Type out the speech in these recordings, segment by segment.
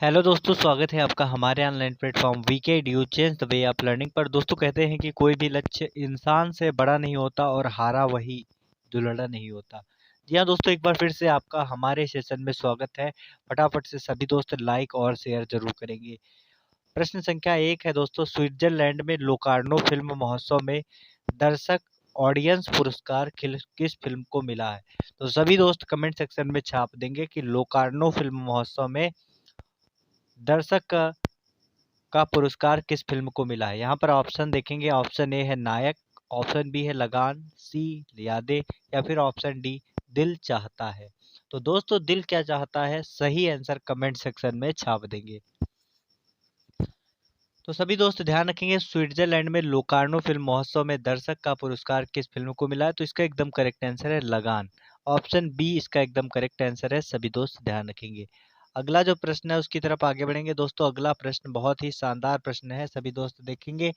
Hello दोस्तों, स्वागत है आपका हमारे online platform VK edu change the way of learning पर। दोस्तों, कहते हैं कि कोई भी लक्ष्य इंसान से बड़ा नहीं होता और हारा वही जो लड़ा नहीं होता। जी हाँ दोस्तों, एक बार फिर से आपका हमारे सेशन में स्वागत है। फटाफट से सभी दोस्त लाइक और शेयर जरूर करेंगे। प्रश्न संख्या 1 है दोस्तों, स्विट्जरलैंड में लोकार्नो फिल्म महोत्सव में दर्शक ऑडियंस पुरस्कार किस फिल्म को मिला है? तो सभी दोस्त कमेंट सेक्शन में छाप देंगे कि लोकार्नो फिल्म महोत्सव में दर्शक का पुरस्कार किस फिल्म को मिला है। यहाँ पर ऑप्शन देखेंगे। ऑप्शन ए है नायक, ऑप्शन बी है लगान, सी यादें, या फिर ऑप्शन डी दिल चाहता है। तो दोस्तों, दिल क्या चाहता है सही आंसर कमेंट सेक्शन में छाप देंगे। तो सभी दोस्त ध्यान रखेंगे, स्विट्जरलैंड में लोकार्नो फिल्म महोत्सव में दर्शक का पुरस्कार किस फिल्म को मिला है? तो इसका एकदम करेक्ट आंसर है लगान। ऑप्शन बी इसका एकदम करेक्ट आंसर है। सभी दोस्त ध्यान रखेंगे। अगला जो प्रश्न है उसकी तरफ आगे बढ़ेंगे दोस्तों। अगला प्रश्न बहुत ही शानदार प्रश्न है, सभी दोस्त देखेंगे।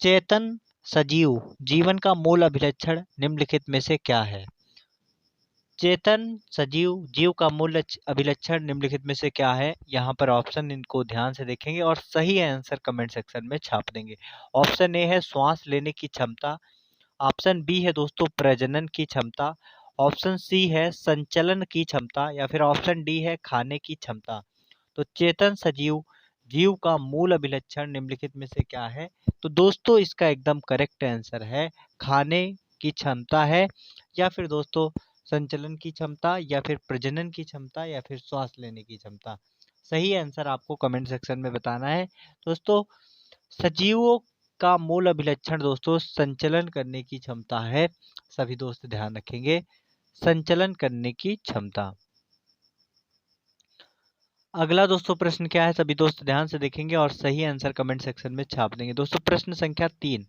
चेतन सजीव जीवन का मूल अभिलक्षण निम्नलिखित में से क्या है? चेतन सजीव जीव का मूल अभिलक्षण निम्नलिखित में से क्या है? यहाँ पर ऑप्शन इनको ध्यान से देखेंगे और सही आंसर कमेंट सेक्शन में छाप देंगे। ऑप्शन ए है श्वास लेने की क्षमता, ऑप्शन बी है दोस्तों प्रजनन की क्षमता, ऑप्शन सी है संचलन की क्षमता, या फिर ऑप्शन डी है खाने की क्षमता। तो चेतन सजीव जीव का मूल अभिलक्षण निम्नलिखित में से क्या है? तो दोस्तों, इसका एकदम करेक्ट आंसर है खाने की क्षमता है, या फिर दोस्तों संचलन की क्षमता, या फिर प्रजनन की क्षमता, या फिर श्वास लेने की क्षमता। सही आंसर आपको कमेंट सेक्शन में बताना है दोस्तों। सजीवों का मूल अभिलक्षण दोस्तों संचलन करने की क्षमता है। सभी दोस्त ध्यान रखेंगे, संचलन करने की क्षमता। अगला दोस्तों प्रश्न क्या है? सभी दोस्त ध्यान से देखेंगे और सही आंसर कमेंट सेक्शन में छाप देंगे। दोस्तों, प्रश्न संख्या 3,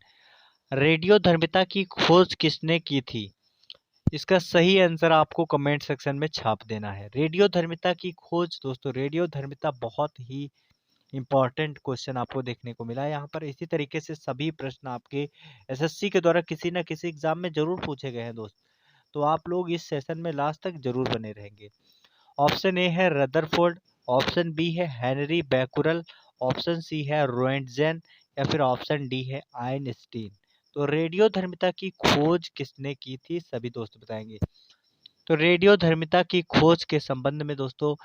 रेडियोधर्मिता की खोज किसने की थी? इसका सही आंसर आपको कमेंट सेक्शन में छाप देना है। रेडियोधर्मिता की खोज दोस्तों, रेडियोधर्मिता बहुत ही इंपॉर्टेंट क्वेश्चन आपको देखने को मिला है यहाँ पर। इसी तरीके से सभी प्रश्न आपके एसएससी के द्वारा किसी न किसी एग्जाम में जरूर पूछे गए हैं दोस्त। तो आप लोग इस सेशन में लास्ट तक जरूर बने रहेंगे। ऑप्शन ए है रदरफोर्ड, ऑप्शन बी है हेनरी बैकुरल, ऑप्शन सी है रोएंटजेन, या फिर ऑप्शन डी है आइंस्टीन। तो रेडियोधर्मिता की खोज किसने की थी? सभी दोस्त बताएंगे। तो रेडियोधर्मिता की खोज के संबंध में दोस्तों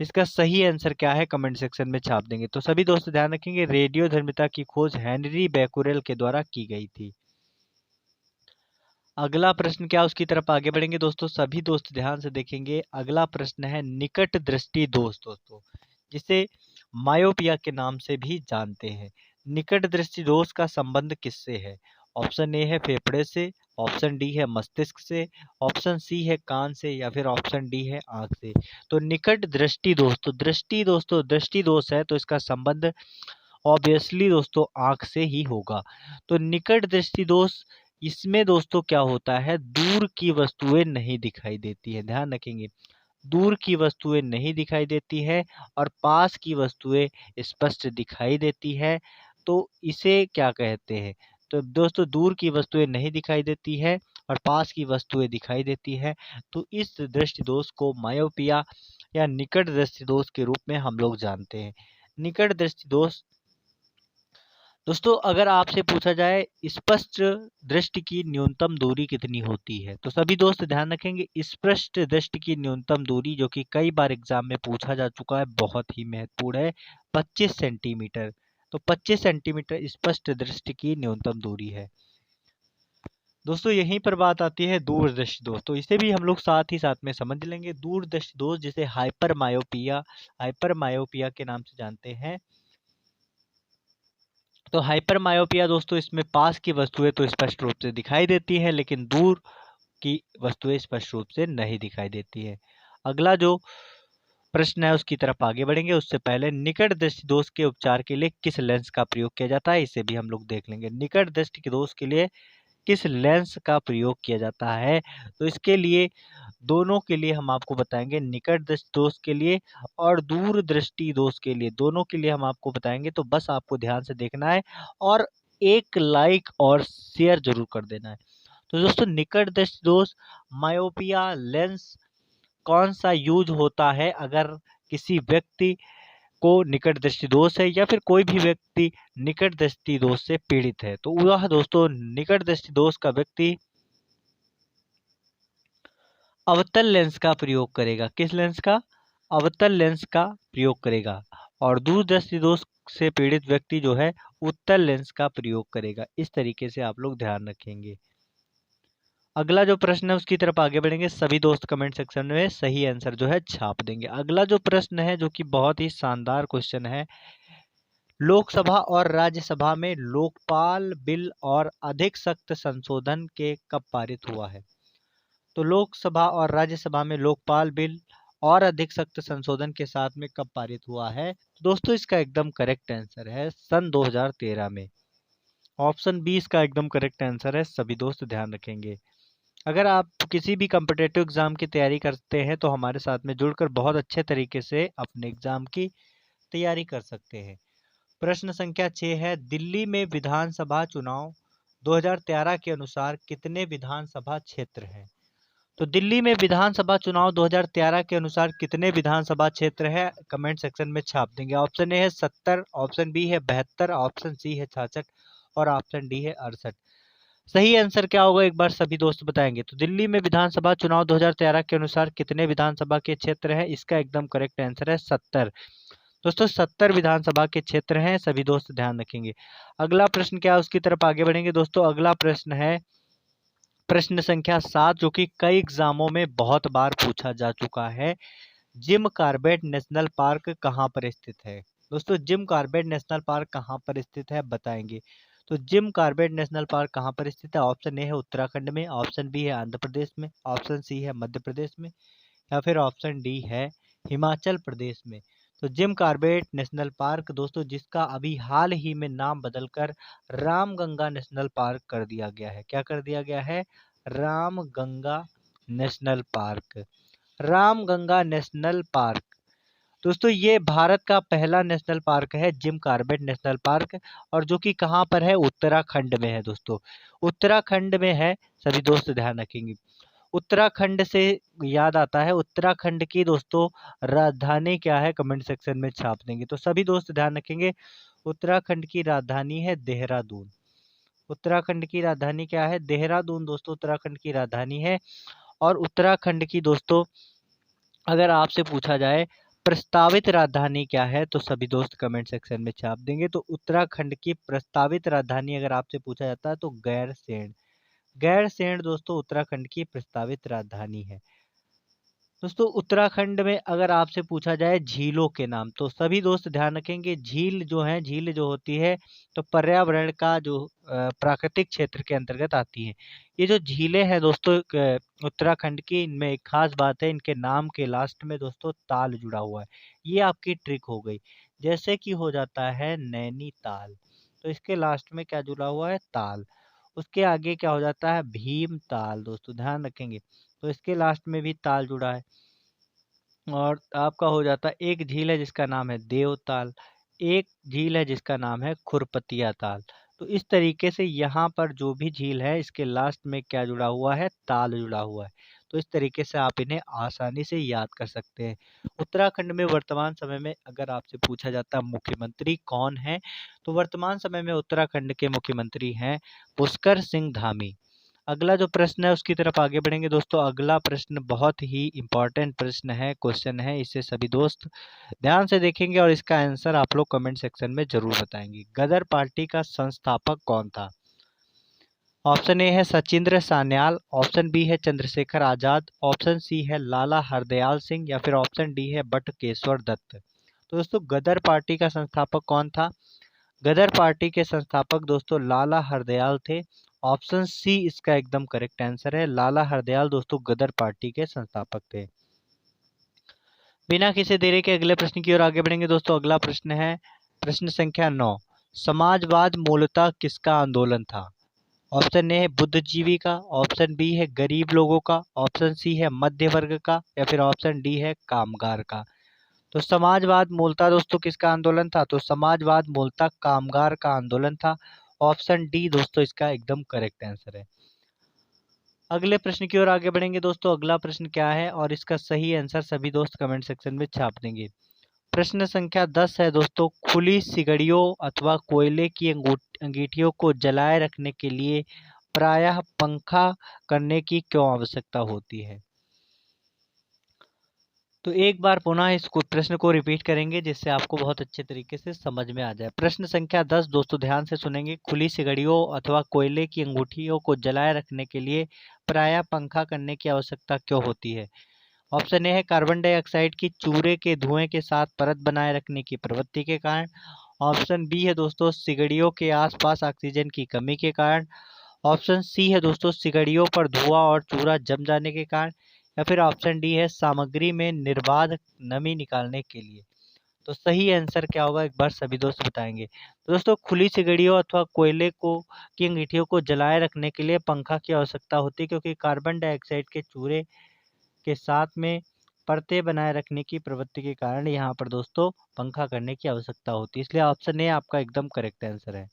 इसका सही आंसर क्या है कमेंट सेक्शन में छाप देंगे। तो सभी दोस्त ध्यान रखेंगे, रेडियोधर्मिता की खोज हेनरी बैकुरेल के द्वारा की गई थी। अगला प्रश्न क्या, उसकी तरफ आगे बढ़ेंगे दोस्तों। सभी दोस्त ध्यान से देखेंगे। अगला प्रश्न है निकट दृष्टि दोष दोस्तों, जिसे मायोपिया के नाम से भी जानते हैं। निकट दृष्टि दोष का संबंध किससे है? ऑप्शन ए है फेफड़े से, ऑप्शन डी है मस्तिष्क से, ऑप्शन सी है कान से, या फिर ऑप्शन डी है आंख से। तो निकट दृष्टि दोस्तों दृष्टि दोष है, तो इसका संबंध ऑब्वियसली दोस्तों आंख से ही होगा। तो निकट दृष्टि दोष, इसमें दोस्तों क्या होता है, दूर की वस्तुएं नहीं दिखाई देती है। ध्यान रखेंगे, दूर की वस्तुएं नहीं दिखाई देती है और पास की वस्तुएं स्पष्ट दिखाई देती है। तो इसे क्या कहते हैं? तो दोस्तों दूर की वस्तुएं नहीं दिखाई देती है और पास की वस्तुएं दिखाई देती है। तो इस दृष्टि दोष को मायोपिया या निकट दृष्टि दोष के रूप में हम लोग जानते हैं। निकट दृष्टि दोष दोस्तों, अगर आपसे पूछा जाए स्पष्ट दृष्टि की न्यूनतम दूरी कितनी होती है, तो सभी दोस्त ध्यान रखेंगे स्पष्ट दृष्टि की न्यूनतम दूरी, जो कि कई बार एग्जाम में पूछा जा चुका है, बहुत ही महत्वपूर्ण है, 25 सेंटीमीटर। तो 25 सेंटीमीटर स्पष्ट दृष्टि की न्यूनतम दूरी है दोस्तों। यहीं पर बात आती है दूरदृष्टि दोष, तो इसे भी हम लोग साथ ही साथ में समझ लेंगे। दूरदृष्टि दोष जिसे हाइपर मायोपिया के नाम से जानते हैं। तो हाइपर मायोपिया दोस्तों, इसमें पास की वस्तुएं तो स्पष्ट रूप से दिखाई देती हैं, लेकिन दूर की वस्तुएं स्पष्ट रूप से नहीं दिखाई देती है। अगला जो प्रश्न है उसकी तरफ आगे बढ़ेंगे, उससे पहले निकट दृष्टि दोष के उपचार के लिए किस लेंस का प्रयोग किया जाता है, इसे भी हम लोग देख लेंगे। निकट दृष्टि के दोष के लिए किस लेंस का प्रयोग किया जाता है? तो इसके लिए दोनों के लिए हम आपको बताएंगे, निकट दृष्टि दोष के लिए और दूर दृष्टि दोष के लिए, दोनों के लिए हम आपको बताएंगे। तो बस आपको ध्यान से देखना है और एक लाइक और शेयर जरूर कर देना है। तो दोस्तों, निकट दृष्टि दोष मायोपिया लेंस कौन सा यूज होता है अगर किसी व्यक्ति को निकट दृष्टि दोष है या फिर कोई भी व्यक्ति निकट दृष्टि दोष से पीड़ित है, तो वह दोस्तों निकट दृष्टि दोष का व्यक्ति अवतल लेंस का प्रयोग करेगा। किस लेंस का? अवतल लेंस का प्रयोग करेगा। और दूरदृष्टि दोष से पीड़ित व्यक्ति जो है उत्तल लेंस का प्रयोग करेगा। इस तरीके से आप लोग ध्यान रखेंगे। अगला जो प्रश्न है उसकी तरफ आगे बढ़ेंगे। सभी दोस्त कमेंट सेक्शन में सही आंसर जो है छाप देंगे। अगला जो प्रश्न है जो कि बहुत ही शानदार क्वेश्चन है, लोकसभा और राज्यसभा में लोकपाल बिल और अधिक सख्त संशोधन के कब पारित हुआ है? तो लोकसभा और राज्यसभा में लोकपाल बिल और अधिक सख्त संशोधन के साथ में कब पारित हुआ है? दोस्तों इसका एकदम करेक्ट आंसर है सन 2013 में। ऑप्शन बी इसका एकदम करेक्ट आंसर है। सभी दोस्त ध्यान रखेंगे। अगर आप किसी भी कॉम्पिटिटिव एग्जाम की तैयारी करते हैं तो हमारे साथ में जुड़कर बहुत अच्छे तरीके से अपने एग्जाम की तैयारी कर सकते हैं। प्रश्न संख्या 6 है, दिल्ली में विधानसभा चुनाव 2013 के अनुसार कितने विधानसभा क्षेत्र हैं? तो दिल्ली में विधानसभा चुनाव 2013 के अनुसार कितने विधानसभा क्षेत्र है? कमेंट सेक्शन में छाप देंगे। ऑप्शन ए है 70, ऑप्शन बी है 72, ऑप्शन सी है 66 और ऑप्शन डी है 68। सही आंसर क्या होगा एक बार सभी दोस्त बताएंगे। तो दिल्ली में विधानसभा चुनाव 2013 के अनुसार कितने विधानसभा के क्षेत्र है? इसका एकदम करेक्ट आंसर है 70। दोस्तों 70 विधानसभा के क्षेत्र हैं। सभी दोस्त ध्यान रखेंगे। अगला प्रश्न क्या है उसकी तरफ आगे बढ़ेंगे। दोस्तों अगला प्रश्न है प्रश्न संख्या 7, जो कि कई एग्जामों में बहुत बार पूछा जा चुका है। जिम कॉर्बेट नेशनल पार्क कहाँ पर स्थित है? दोस्तों जिम कॉर्बेट नेशनल पार्क कहाँ पर स्थित है बताएंगे। तो जिम कॉर्बेट नेशनल पार्क कहाँ पर स्थित है? ऑप्शन ए है उत्तराखंड में, ऑप्शन बी है आंध्र प्रदेश में, ऑप्शन सी है मध्य प्रदेश में या फिर ऑप्शन डी है हिमाचल प्रदेश में। तो जिम कॉर्बेट नेशनल पार्क दोस्तों जिसका अभी हाल ही में नाम बदलकर रामगंगा नेशनल पार्क कर दिया गया है। क्या कर दिया गया है? Ramganga national park. Ramganga national park दोस्तों ये भारत का पहला नेशनल पार्क है, जिम कॉर्बेट नेशनल पार्क, और जो कि कहाँ पर है? उत्तराखंड में है दोस्तों, उत्तराखंड में है। सभी दोस्त ध्यान रखेंगे। उत्तराखंड से याद आता है, उत्तराखंड की दोस्तों राजधानी क्या है? कमेंट सेक्शन में छाप देंगे। तो सभी दोस्त ध्यान रखेंगे, उत्तराखंड की राजधानी है देहरादून। उत्तराखंड की राजधानी क्या है? देहरादून दोस्तों उत्तराखंड की राजधानी है। और उत्तराखंड की दोस्तों अगर आपसे पूछा जाए प्रस्तावित राजधानी क्या है, तो सभी दोस्त कमेंट सेक्शन में छाप देंगे। तो उत्तराखंड की प्रस्तावित राजधानी अगर आपसे पूछा जाता है तो गैरसैंण। गैरसैंण दोस्तों उत्तराखंड की प्रस्तावित राजधानी है। दोस्तों उत्तराखंड में अगर आपसे पूछा जाए झीलों के नाम, तो सभी दोस्त ध्यान रखेंगे। झील जो है, झील जो होती है तो पर्यावरण का जो प्राकृतिक क्षेत्र के अंतर्गत आती है। ये जो झीलें हैं दोस्तों उत्तराखंड की, इनमें एक खास बात है, इनके नाम के लास्ट में दोस्तों ताल जुड़ा हुआ है। ये आपकी ट्रिक हो गई। जैसे कि हो जाता है नैनीताल, तो इसके लास्ट में क्या जुड़ा हुआ है? ताल। उसके आगे क्या हो जाता है? भीमताल। दोस्तों ध्यान रखेंगे, तो इसके लास्ट में भी ताल जुड़ा है। और आपका हो जाता है, एक झील है जिसका नाम है देवताल, एक झील है जिसका नाम है खुरपतिया ताल। तो इस तरीके से यहाँ पर जो भी झील है इसके लास्ट में क्या जुड़ा हुआ है? ताल जुड़ा हुआ है। तो इस तरीके से आप इन्हें आसानी से याद कर सकते हैं। उत्तराखंड में वर्तमान समय में अगर आपसे पूछा जाता है मुख्यमंत्री कौन है, तो वर्तमान समय में उत्तराखंड के मुख्यमंत्री हैं पुष्कर सिंह धामी। अगला जो प्रश्न है उसकी तरफ आगे बढ़ेंगे। दोस्तों अगला प्रश्न बहुत ही इंपॉर्टेंट प्रश्न है, क्वेश्चन है। इसे सभी दोस्त ध्यान से देखेंगे और इसका आंसर आप लोग कमेंट सेक्शन में जरूर बताएंगे। गदर पार्टी का संस्थापक कौन था? ऑप्शन ए है सचिंद्र सान्याल, ऑप्शन बी है चंद्रशेखर आजाद, ऑप्शन सी है लाला हरदयाल सिंह या फिर ऑप्शन डी है बटुकेश्वर दत्त। तो दोस्तों गदर पार्टी का संस्थापक कौन था? गदर पार्टी के संस्थापक दोस्तों लाला हरदयाल थे। ऑप्शन सी इसका एकदम करेक्ट आंसर है। लाला हरदयाल दोस्तों गदर पार्टी के संस्थापक थे। बिना किसी देरी के अगले प्रश्न की ओर आगे बढ़ेंगे। दोस्तों अगला प्रश्न है प्रश्न संख्या 9, समाजवाद मूलतः किसका आंदोलन था? ऑप्शन ए है बुद्धिजीवी का, ऑप्शन बी है गरीब लोगों का, ऑप्शन सी है मध्य वर्ग का या फिर ऑप्शन डी है कामगार का। तो समाजवाद मूलतः दोस्तों किसका आंदोलन था? तो समाजवाद मूलतः कामगार का आंदोलन था। ऑप्शन डी दोस्तों इसका एकदम करेक्ट आंसर है। अगले प्रश्न की ओर आगे बढ़ेंगे दोस्तों। अगला प्रश्न क्या है और इसका सही आंसर सभी दोस्त कमेंट सेक्शन में छाप देंगे। प्रश्न संख्या 10 है दोस्तों, खुली सिगड़ियों अथवा कोयले की अंगीठियों को जलाए रखने के लिए प्रायः पंखा करने की क्यों आवश्यकता होती है? तो एक बार पुनः इस प्रश्न को रिपीट करेंगे जिससे आपको बहुत अच्छे तरीके से समझ में आ जाए। प्रश्न संख्या 10 दोस्तों ध्यान से सुनेंगे, खुली सिगड़ियों अथवा कोयले की अंगूठियों को जलाए रखने के लिए प्रायः पंखा करने की आवश्यकता क्यों होती है? ऑप्शन ए है कार्बन डाइऑक्साइड की चूरे के धुएं के साथ परत बनाए रखने की प्रवृत्ति के कारण। ऑप्शन बी है दोस्तों सिगड़ियों के आसपास ऑक्सीजन की कमी के कारण। ऑप्शन सी है दोस्तों सिगड़ियों पर धुआं और चूरा जम जाने के कारण। या फिर ऑप्शन डी है सामग्री में निर्बाध नमी निकालने के लिए। तो सही आंसर क्या होगा एक बार सभी दोस्त बताएंगे। तो दोस्तों खुली सिगड़ियों अथवा कोयले को की अंगीठियों को जलाए रखने के लिए पंखा की आवश्यकता होती है क्योंकि कार्बन डाइऑक्साइड के चूरे के साथ में परतें बनाए रखने की प्रवृत्ति के कारण यहाँ पर दोस्तों पंखा करने की आवश्यकता होती है। इसलिए ऑप्शन ए आपका एकदम करेक्ट आंसर है।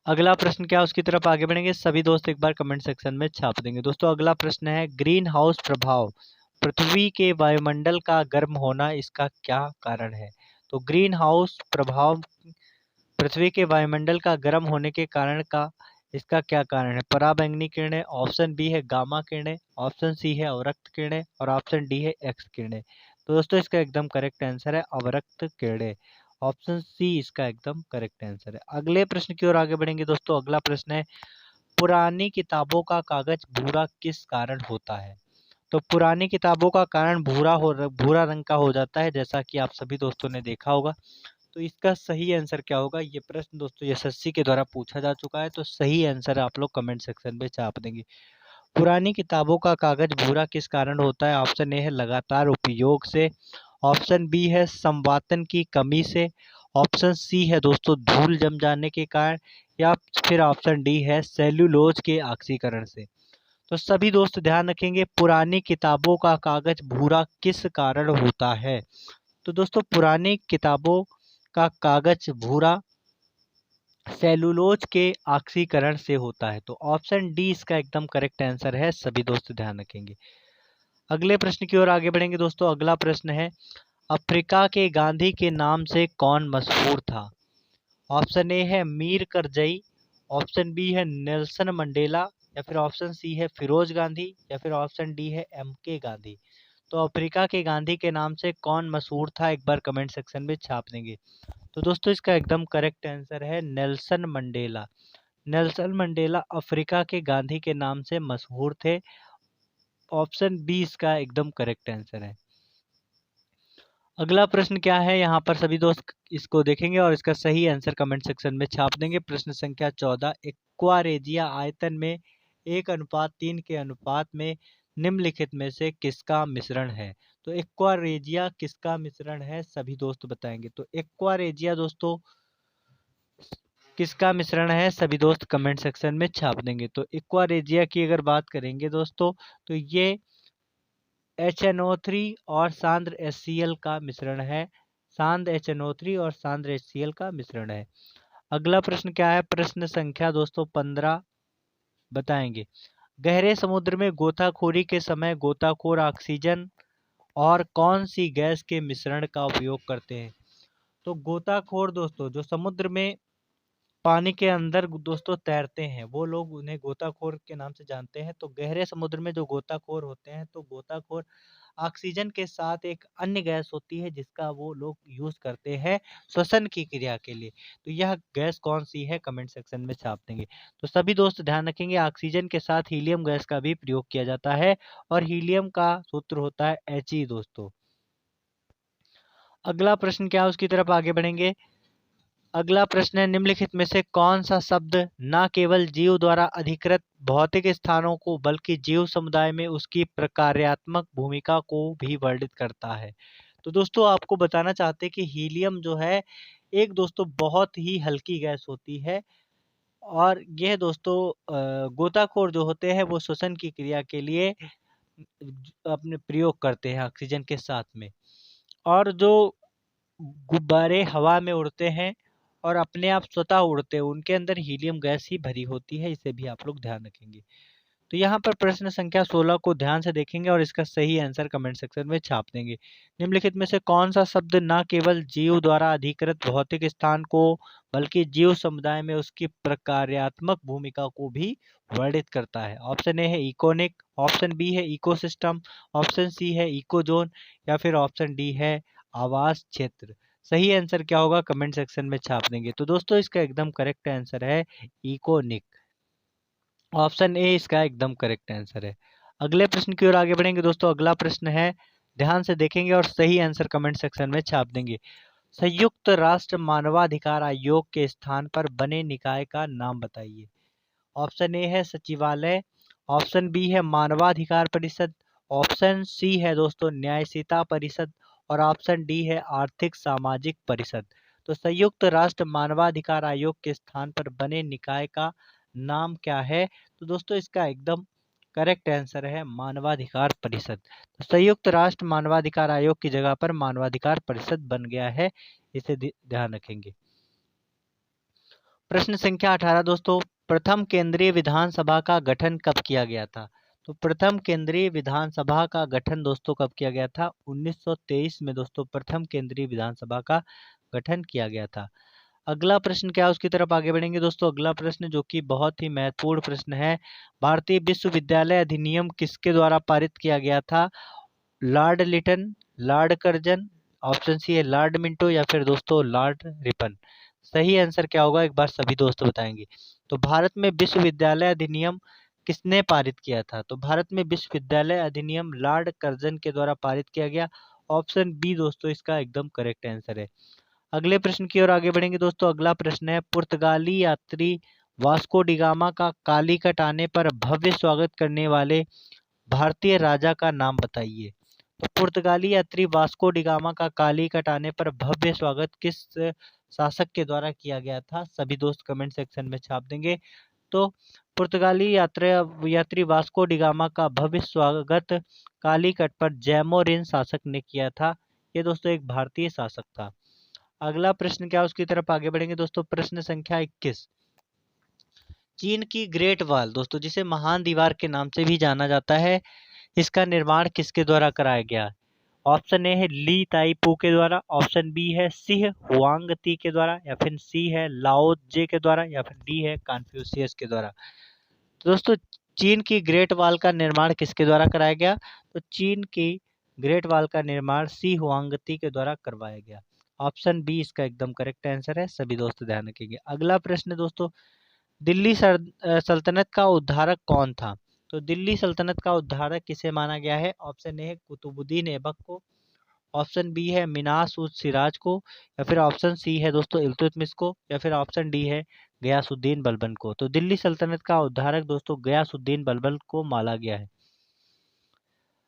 अगला प्रश्न क्या उसकी तरफ आगे बढ़ेंगे, सभी दोस्त एक बार कमेंट सेक्शन में छाप देंगे। दोस्तों अगला प्रश्न है ग्रीन हाउस प्रभाव, पृथ्वी के वायुमंडल का गर्म होना इसका क्या कारण है? तो ग्रीन हाउस प्रभाव पृथ्वी के वायुमंडल का गर्म होने के कारण का इसका क्या कारण है? पराबैंगनी किरणें, ऑप्शन बी है गामा किरणें, ऑप्शन सी है अवरक्त किरणें और ऑप्शन डी है एक्स किरणें। तो दोस्तों इसका एकदम करेक्ट आंसर है अवरक्त किरणें। ऑप्शन सी इसका एकदम करेक्ट आंसर है। अगले प्रश्न की ओर आगे बढ़ेंगे दोस्तों। अगला प्रश्न है पुरानी किताबों का कागज भूरा किस कारण होता है? तो पुरानी किताबों का कारण भूरा रंग का हो जाता है जैसा कि आप सभी दोस्तों ने देखा होगा। तो इसका सही आंसर क्या होगा? ये प्रश्न दोस्तों एसएससी के द्वारा पूछा जा चुका है, तो सही आंसर आप लोग कमेंट सेक्शन में छाप देंगे। पुरानी किताबों का कागज भूरा किस कारण होता है? ऑप्शन ए है लगातार उपयोग से, ऑप्शन बी है संवातन की कमी से, ऑप्शन सी है दोस्तों धूल जम जाने के कारण या फिर ऑप्शन डी है सेल्यूलोज के ऑक्सीकरण से। तो सभी दोस्त ध्यान रखेंगे पुरानी किताबों का कागज भूरा किस कारण होता है? तो दोस्तों पुरानी किताबों का कागज भूरा सेलुलोज के ऑक्सीकरण से होता है। तो ऑप्शन डी इसका एकदम करेक्ट आंसर है, सभी दोस्त ध्यान रखेंगे। अगले प्रश्न की ओर आगे बढ़ेंगे दोस्तों। अगला प्रश्न है अफ्रीका के गांधी के नाम से कौन मशहूर था? ऑप्शन ए है मीर करजई, ऑप्शन बी है नेल्सन मंडेला या फिर ऑप्शन सी है फिरोज गांधी या फिर ऑप्शन डी है एम के गांधी। तो अफ्रीका के गांधी के नाम से कौन मशहूर था एक बार कमेंट सेक्शन में छाप देंगे। तो दोस्तों इसका एकदम करेक्ट आंसर है Nelson Mandela. Nelson Mandela Africa के गांधी के नाम से मशहूर थे। ऑप्शन बी इसका एकदम करेक्ट आंसर है। अगला प्रश्न क्या है यहाँ पर सभी दोस्त इसको देखेंगे और इसका सही आंसर कमेंट सेक्शन में छाप देंगे। प्रश्न संख्या 14, एक्वारेजिया आयतन में 1:3 के अनुपात में निम्नलिखित में से किसका मिश्रण है? तो एक्वारेजिया किसका मिश्रण है सभी दोस्त बताएंगे। तो एक्वारेजिया दोस्तों किसका मिश्रण है सभी दोस्त कमेंट सेक्शन में छाप देंगे। तो एक्वारेजिया की अगर बात करेंगे दोस्तों तो ये HNO3 और सांद्र HCl का मिश्रण है। सांद्र HNO3 और सांद्र HCl का मिश्रण है। अगला प्रश्न क्या है? प्रश्न संख्या दोस्तों 15 बताएंगे गहरे समुद्र में गोताखोरी के समय गोताखोर ऑक्सीजन और कौन सी गैस के मिश्रण का उपयोग करते हैं? तो गोताखोर दोस्तों जो समुद्र में पानी के अंदर दोस्तों तैरते हैं वो लोग उन्हें गोताखोर के नाम से जानते हैं। तो गहरे समुद्र में जो गोताखोर होते हैं तो गोताखोर ऑक्सीजन के साथ एक अन्य गैस होती है जिसका वो लोग यूज करते हैं श्वसन की क्रिया के लिए। तो यह गैस कौन सी है कमेंट सेक्शन में छाप देंगे। तो सभी दोस्त ध्यान रखेंगे ऑक्सीजन के साथ हीलियम गैस का भी प्रयोग किया जाता है और हीलियम का सूत्र होता है He दोस्तों। अगला प्रश्न क्या है उसकी तरफ आगे बढ़ेंगे। अगला प्रश्न है निम्नलिखित में से कौन सा शब्द न केवल जीव द्वारा अधिकृत भौतिक स्थानों को बल्कि जीव समुदाय में उसकी प्रकार्यात्मक भूमिका को भी वर्णित करता है? तो दोस्तों आपको बताना चाहते हैं कि हीलियम जो है एक दोस्तों बहुत ही हल्की गैस होती है और यह दोस्तों गोताखोर जो होते हैं वो श्वसन की क्रिया के लिए अपने प्रयोग करते हैं ऑक्सीजन के साथ में। और जो गुब्बारे हवा में उड़ते हैं और अपने आप स्वतः उड़ते हैं उनके अंदर हीलियम गैस ही भरी होती है, इसे भी आप लोग ध्यान रखेंगे। तो यहाँ पर प्रश्न संख्या 16 को ध्यान से देखेंगे और इसका सही आंसर कमेंट सेक्शन में छाप देंगे। निम्नलिखित में से कौन सा शब्द न केवल जीव द्वारा अधिकृत भौतिक स्थान को बल्कि जीव समुदाय में उसकी प्रकार्यात्मक भूमिका को भी वर्णित करता है? ऑप्शन ए है इकोनिक, ऑप्शन बी है इकोसिस्टम, ऑप्शन सी है इकोजोन या फिर ऑप्शन डी है आवास क्षेत्र। सही आंसर क्या होगा कमेंट सेक्शन में छाप देंगे। तो दोस्तों इसका एकदम करेक्ट आंसर है इकोनिक। ऑप्शन ए इसका एकदम करेक्ट आंसर है। अगले प्रश्न की ओर आगे बढ़ेंगे दोस्तों। अगला प्रश्न है, ध्यान से देखेंगे और सही आंसर कमेंट सेक्शन में छाप देंगे। संयुक्त राष्ट्र मानवाधिकार आयोग के स्थान पर बने निकाय का नाम बताइए। ऑप्शन ए है सचिवालय, ऑप्शन बी है मानवाधिकार परिषद, ऑप्शन सी है दोस्तों न्यायशीता परिषद और ऑप्शन डी है आर्थिक सामाजिक परिषद। तो संयुक्त राष्ट्र मानवाधिकार आयोग के स्थान पर बने निकाय का नाम क्या है? तो दोस्तों इसका एकदम करेक्ट आंसर है मानवाधिकार परिषद। तो संयुक्त राष्ट्र मानवाधिकार आयोग की जगह पर मानवाधिकार परिषद बन गया है, इसे ध्यान रखेंगे। प्रश्न संख्या 18 दोस्तों, प्रथम केंद्रीय विधानसभा का गठन कब किया गया था? तो प्रथम केंद्रीय विधानसभा का गठन दोस्तों कब किया गया था? 1923 में दोस्तों प्रथम केंद्रीय विधानसभा का गठन किया गया था। अगला प्रश्न क्या है उसकी तरफ आगे बढ़ेंगे दोस्तों। अगला प्रश्न जो कि बहुत ही महत्वपूर्ण प्रश्न है, भारतीय विश्वविद्यालय अधिनियम किसके द्वारा पारित किया गया था? Lord Lytton, Lord Curzon, option C है लॉर्ड मिंटो या फिर दोस्तों लॉर्ड रिपन। सही आंसर क्या होगा एक बार सभी दोस्त बताएंगे। तो भारत में विश्वविद्यालय अधिनियम किसने पारित किया था? तो भारत में विश्वविद्यालय अधिनियम लॉर्ड कर्जन के द्वारा पारित किया गया। ऑप्शन बी दोस्तों इसका एकदम करेक्ट आंसर है। अगले प्रश्न की ओर आगे बढ़ेंगे दोस्तों। अगला प्रश्न है, पुर्तगाली यात्री वास्को डिगामा का कालीकट आने पर भव्य स्वागत करने वाले भारतीय राजा का नाम बताइए। तो पुर्तगाली यात्री वास्को डिगामा का कालीकट आने पर भव्य स्वागत किस शासक के द्वारा किया गया था? सभी दोस्त कमेंट सेक्शन में छाप देंगे। तो पुर्तगाली यात्री वास्को डिगामा का भव्य स्वागत कालीकट पर जैमोरिन शासक ने किया था। ये दोस्तों एक भारतीय शासक था। अगला प्रश्न क्या उसकी तरफ आगे बढ़ेंगे दोस्तों। प्रश्न संख्या 21, चीन की ग्रेट वॉल दोस्तों जिसे महान दीवार के नाम से भी जाना जाता है, इसका निर्माण किसके द्वारा कराया गया? ऑप्शन ए है ली ताइपू के द्वारा, ऑप्शन बी है सिह हुआंगती के द्वारा या फिर सी है लाओ जे के द्वारा या फिर डी है कन्फ्यूशियस के द्वारा। तो दोस्तों चीन की ग्रेट वॉल का निर्माण किसके द्वारा कराया गया? तो चीन की ग्रेट वॉल का निर्माण सी हुआंगती के द्वारा करवाया गया। ऑप्शन बी इसका एकदम करेक्ट आंसर है, सभी दोस्त ध्यान रखेंगे। अगला प्रश्न दोस्तों, दिल्ली सल्तनत का उद्धारक कौन था? तो दिल्ली सल्तनत का उद्धारक किसे माना गया है? ऑप्शन ए है कुतुबुद्दीन ऐबक को, ऑप्शन बी है मिनास उज सिराज को या फिर ऑप्शन सी है दोस्तों इल्तुतमिश को या फिर ऑप्शन डी है गयासुद्दीन बलबन को। तो दिल्ली सल्तनत का उद्धारक दोस्तों गयासुद्दीन बलबन को माना गया है।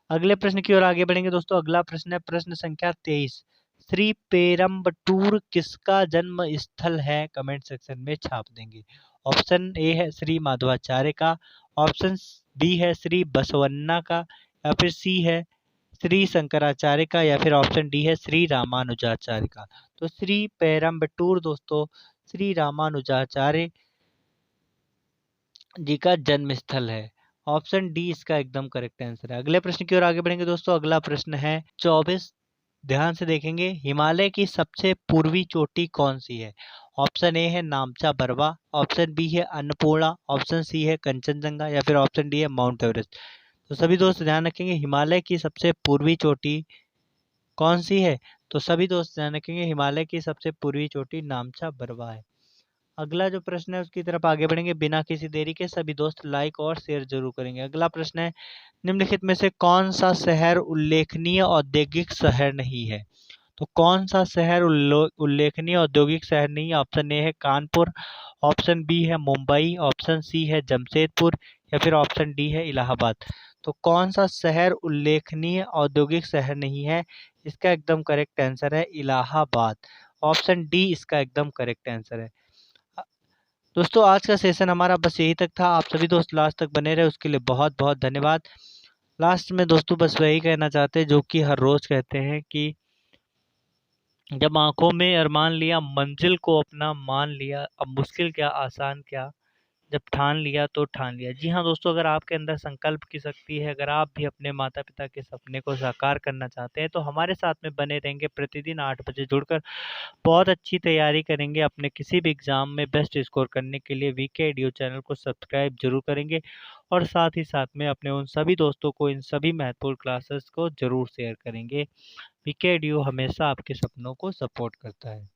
अगले प्रश्न की ओर आगे बढ़ेंगे दोस्तों। अगला प्रश्न है प्रश्न संख्या 23, श्री पेरम्बटूर किसका जन्म स्थल है? कमेंट सेक्शन में छाप देंगे। ऑप्शन ए है श्री माधवाचार्य का, ऑप्शन बी है श्री बसवन्ना का या फिर सी है श्री शंकराचार्य का या फिर ऑप्शन डी है श्री रामानुजाचार्य का। तो श्री पेरम्बटूर दोस्तों श्री रामानुजाचार्य जी का जन्म स्थल है। ऑप्शन डी इसका एकदम करेक्ट आंसर है। अगले प्रश्न की ओर आगे बढ़ेंगे दोस्तों। अगला प्रश्न है 24, ध्यान से देखेंगे, हिमालय की सबसे पूर्वी चोटी कौन सी है? ऑप्शन ए है नामचा बरवा, ऑप्शन बी है अन्नपूर्णा, ऑप्शन सी है कंचनजंगा या फिर ऑप्शन डी है माउंट एवरेस्ट। तो सभी दोस्त ध्यान रखेंगे हिमालय की सबसे पूर्वी चोटी कौन सी है? तो सभी दोस्त ध्यान रखेंगे हिमालय की सबसे पूर्वी चोटी नामचा बरवा है। अगला जो प्रश्न है उसकी तरफ आगे बढ़ेंगे बिना किसी देरी के। सभी दोस्त लाइक और शेयर जरूर करेंगे। अगला प्रश्न है, निम्नलिखित में से कौन सा शहर उल्लेखनीय औद्योगिक शहर नहीं है? तो कौन सा शहर उल्लेखनीय औद्योगिक शहर नहीं है? ऑप्शन ए है कानपुर, ऑप्शन बी है मुंबई, ऑप्शन सी है जमशेदपुर या फिर ऑप्शन डी है इलाहाबाद। तो कौन सा शहर उल्लेखनीय औद्योगिक शहर नहीं है? इसका एकदम करेक्ट आंसर है इलाहाबाद। ऑप्शन डी इसका एकदम करेक्ट आंसर है। दोस्तों आज का सेशन हमारा बस यही तक था। आप सभी दोस्त लास्ट तक बने रहे उसके लिए बहुत बहुत धन्यवाद। लास्ट में दोस्तों बस वही कहना चाहते हैं जो कि हर रोज कहते हैं कि जब आंखों में अरमान लिया मंजिल को अपना मान लिया, अब मुश्किल क्या आसान क्या जब ठान लिया तो ठान लिया। जी हाँ दोस्तों, अगर आपके अंदर संकल्प की शक्ति है, अगर आप भी अपने माता-पिता के सपने को साकार करना चाहते हैं, तो हमारे साथ में बने रहेंगे। प्रतिदिन 8 बजे जुड़कर बहुत अच्छी तैयारी करेंगे अपने किसी भी एग्ज़ाम में बेस्ट स्कोर करने के लिए। वीके एडुयो चैनल को सब्सक्राइब ज़रूर करेंगे और साथ ही साथ में अपने उन सभी दोस्तों को इन सभी महत्वपूर्ण क्लासेस को ज़रूर शेयर करेंगे। वीके एडुयो हमेशा आपके सपनों को सपोर्ट करता है।